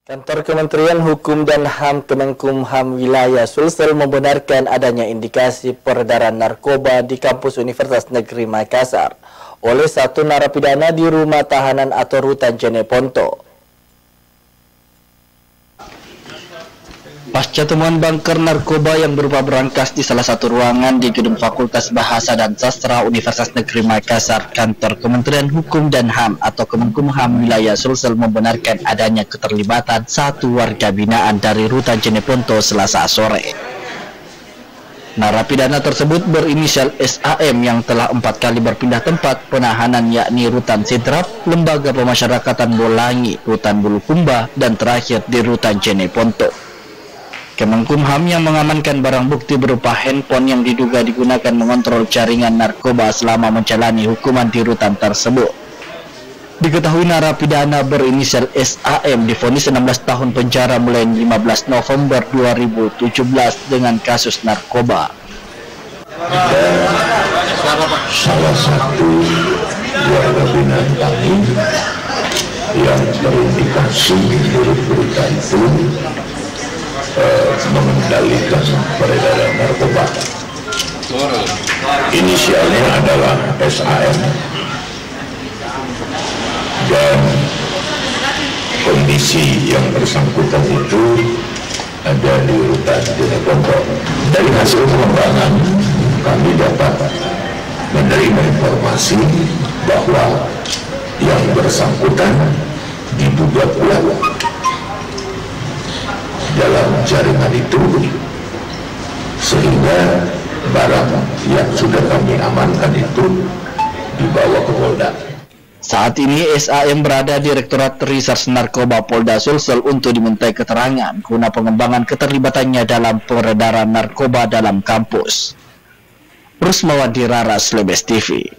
Kantor Kementerian Hukum dan HAM Kemenkumham Wilayah Sulsel membenarkan adanya indikasi peredaran narkoba di kampus Universitas Negeri Makassar oleh satu narapidana di rumah tahanan atau rutan Jeneponto. Pasca temuan bangker narkoba yang berupa berangkas di salah satu ruangan di gedung Fakultas Bahasa dan Sastra Universitas Negeri Makassar, Kantor Kementerian Hukum dan HAM atau Kemenkumham Wilayah Sulsel membenarkan adanya keterlibatan satu warga binaan dari rutan Jeneponto Selasa sore. Narapidana tersebut berinisial SAM yang telah 4 kali berpindah tempat penahanan, yakni rutan Sidrap, Lembaga Pemasyarakatan Bolangi, rutan Bulukumba, dan terakhir di rutan Jeneponto. Kemenkumham yang mengamankan barang bukti berupa handphone yang diduga digunakan mengontrol jaringan narkoba selama menjalani hukuman di rutan tersebut. Diketahui narapidana berinisial SAM divonis 16 tahun penjara mulai 15 November 2017 dengan kasus narkoba. Salah satu warga binaan kami yang terindikasi menurut berita itu mengendalikan peredaran narkoba. Inisialnya adalah SAM dan kondisi yang bersangkutan itu ada di rutan Jeneponto. Dari hasil pengembangan kami dapat menerima informasi bahwa yang bersangkutan diduga kuat dalam jaringan itu, sehingga barang yang sudah kami amankan itu dibawa ke Polda. Saat ini SAM berada di Direktorat Reserse Narkoba Polda Sulsel untuk dimintai keterangan guna pengembangan keterlibatannya dalam peredaran narkoba dalam kampus. Rusmawati Rara, Slebes TV.